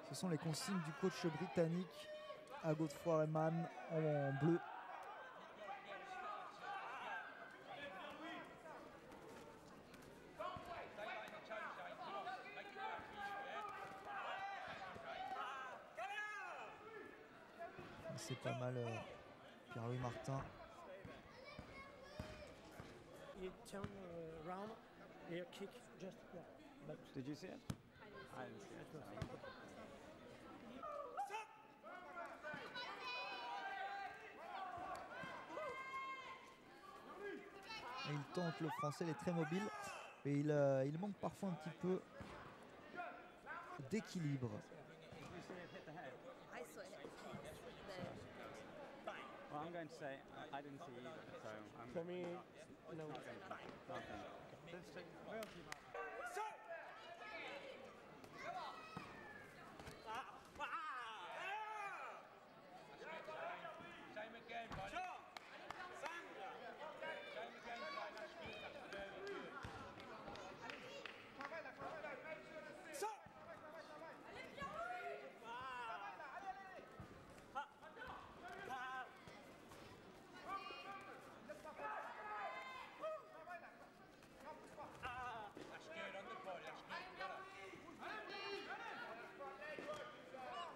Ce sont les consignes du coach britannique à Godefroy Rayman en bleu. C'est pas mal Pierre-Louis Martin. You turn around, you kick just but Did you see it? I didn't see it. Et il tente le français, il est très mobile. Et il manque parfois un petit peu d'équilibre. Well, I'm going to say I didn't see either, so I'm for me, no. nothing. Let's take royalty mark. Same again, buddy. Same again, buddy. That's good. That's very good. That's good on the body. That's good.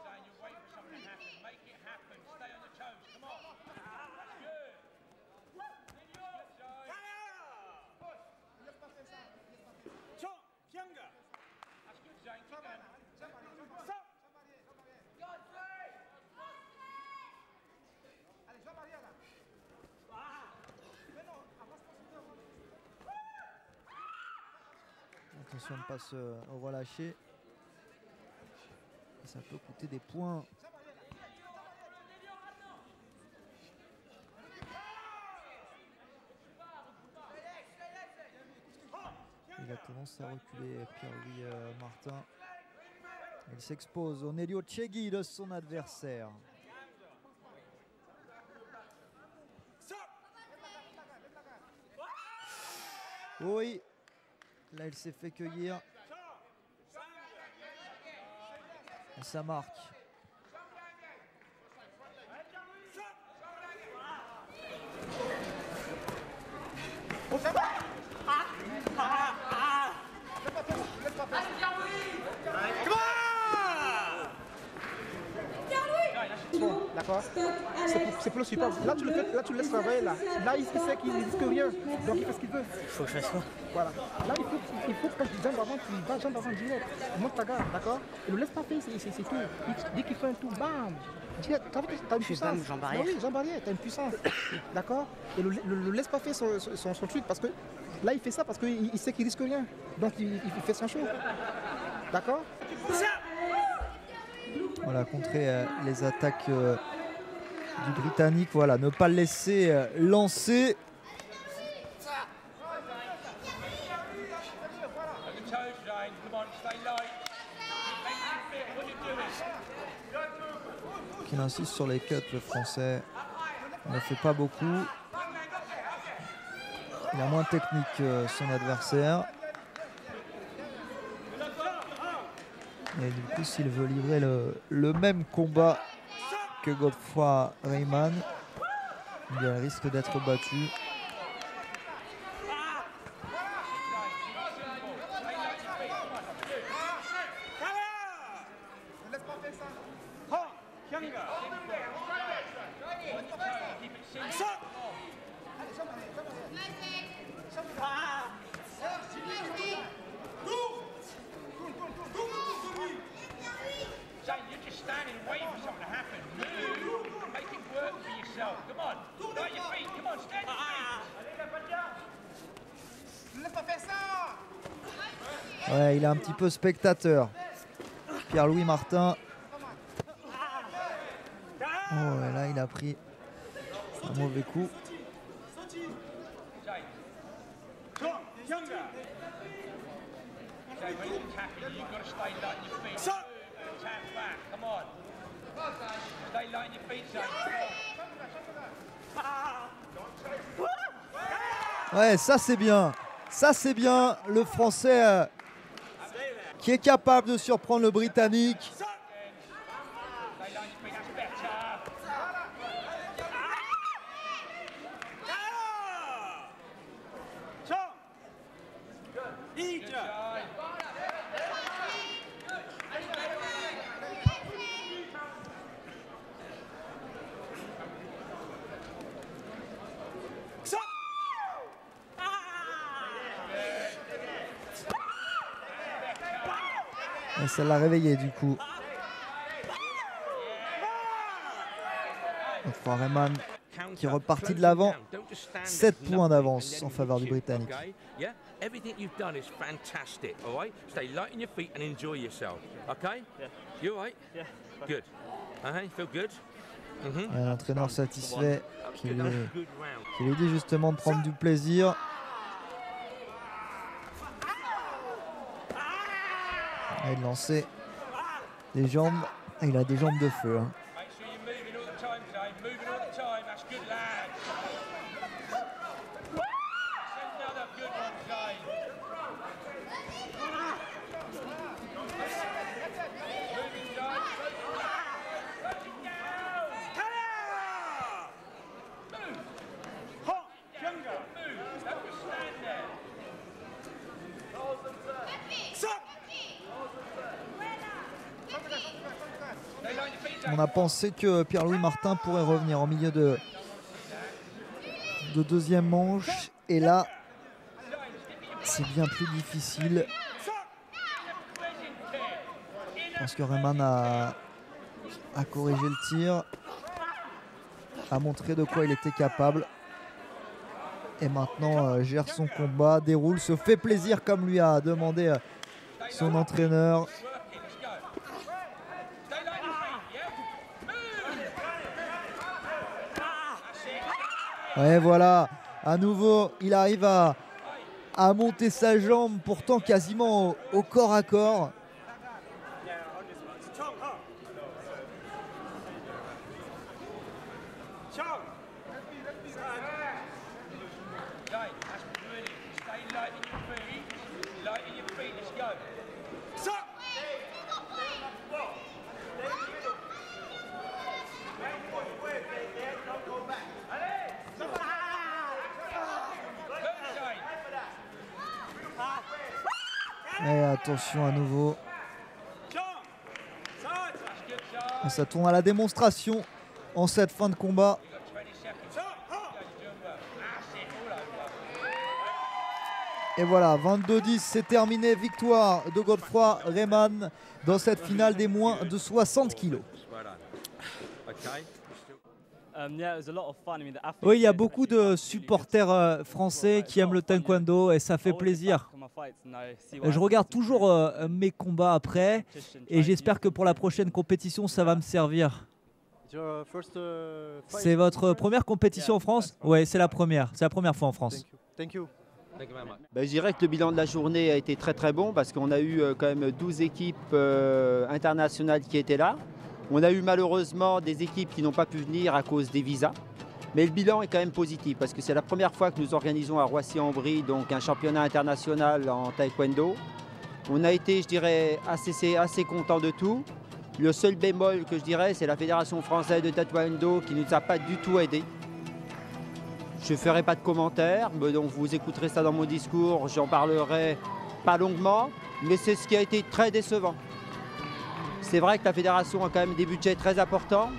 Saying you're waiting for something to happen. Make it happen. Stay on the toes. Come on. That's good. That's good, Zane. Keep going. Attention de ne pas se relâcher. Ça peut coûter des points. Il a tendance à reculer, Pierre-Louis Martin. Il s'expose au Nelio Tchegui de son adversaire. Oui, là il s'est fait cueillir. Et ça marque. D'accord. C'est pour le support. Là tu le fais, là tu le laisses travailler là. Là il sait qu'il ne risque rien. Donc il fait ce qu'il veut. Il faut que je fasse quoi? Voilà. Là il faut que quand tu jambes avant, tu vas jambe avant direct. Monte ta garde, d'accord? Et ne le laisse pas faire, c'est tout. Dès qu'il fait un tour, bam! Direct, t'as une puissance. Bam, jambe arrière. Oui, jambe arrière, t'as une puissance. D'accord? Et le laisse pas faire son truc parce que là il fait ça parce qu'il sait qu'il risque rien. Donc il fait son show. D'accord? Voilà, contrer les attaques du Britannique. Voilà, ne pas le laisser lancer. Il insiste sur les cuts, le français. Il ne fait pas beaucoup. Il a moins de technique que son adversaire. Et du coup, s'il veut livrer le même combat que Godefroy Rayman, il risque d'être battu. Ouais, il est un petit peu spectateur. Pierre-Louis Martin. Oh, et là, il a pris un mauvais coup. Ouais, ça c'est bien. Ça c'est bien. Le Français qui est capable de surprendre le Britannique. Et ça l'a réveillé du coup. Enfin, Rayman qui est reparti de l'avant. 7 points d'avance en faveur du Britannique. Everything you've done is fantastic, all right? Stay light on your feet and enjoy yourself, okay? Yeah. You all right? Yeah. Good. You feel good? Un entraîneur satisfait qui Good, lui, good round. qui lui dit justement de prendre du plaisir. Et de lancer des jambes. Il a des jambes de feu. Hein. Make sure you're moving all the time today. Moving all the time. That's good, lad. That's another good one today. Moving, guys. Let it go. Move. Hot. Younger. Move. Don't just stand there. Stay light on your feet, On a pensé que Pierre-Louis Martin pourrait revenir en milieu de deuxième manche. Et là, c'est bien plus difficile. Parce que Rayman a corrigé le tir, a montré de quoi il était capable. Et maintenant gère son combat, déroule, se fait plaisir comme lui a demandé son entraîneur. Et voilà, à nouveau, il arrive à monter sa jambe, pourtant quasiment au corps à corps. Et attention à nouveau. Et ça tourne à la démonstration en cette fin de combat. Et voilà, 22-10, c'est terminé. Victoire de Godefroy Rayman dans cette finale des moins de 60 kilos. Oui, il y a beaucoup de supporters français qui aiment le taekwondo et ça fait plaisir. Je regarde toujours mes combats après et j'espère que pour la prochaine compétition, ça va me servir. C'est votre première compétition en France? Oui, c'est la première fois en France. Je dirais que le bilan de la journée a été très très bon parce qu'on a eu quand même 12 équipes internationales qui étaient là. On a eu malheureusement des équipes qui n'ont pas pu venir à cause des visas. Mais le bilan est quand même positif parce que c'est la première fois que nous organisons à Roissy-en-Brie donc un championnat international en taekwondo. On a été, je dirais, assez content de tout. Le seul bémol que je dirais, c'est la Fédération française de taekwondo qui ne nous a pas du tout aidés. Je ne ferai pas de commentaires, donc vous écouterez ça dans mon discours, j'en parlerai pas longuement, mais c'est ce qui a été très décevant. C'est vrai que la fédération a quand même des budgets très importants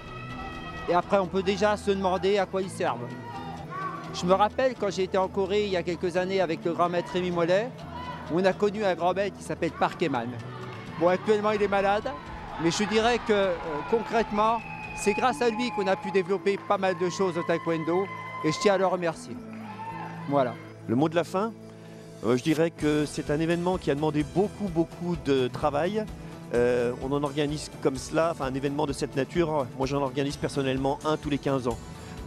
et après on peut déjà se demander à quoi ils servent. Je me rappelle quand j'ai été en Corée il y a quelques années avec le grand maître Rémi Mollet, on a connu un grand maître qui s'appelle Park Eman. Bon, actuellement il est malade, mais je dirais que concrètement, c'est grâce à lui qu'on a pu développer pas mal de choses au taekwondo et je tiens à le remercier. Voilà. Le mot de la fin, je dirais que c'est un événement qui a demandé beaucoup de travail. On en organise comme cela, enfin un événement de cette nature, moi j'en organise personnellement un tous les 15 ans.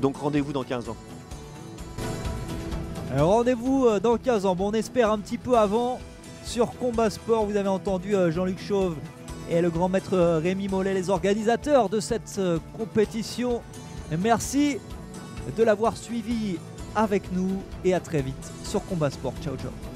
Donc rendez-vous dans 15 ans. Rendez-vous dans 15 ans. Bon, on espère un petit peu avant sur Combat Sport. Vous avez entendu Jean-Luc Chauve et le grand maître Rémi Mollet, les organisateurs de cette compétition. Merci de l'avoir suivi avec nous et à très vite sur Combat Sport. Ciao, ciao.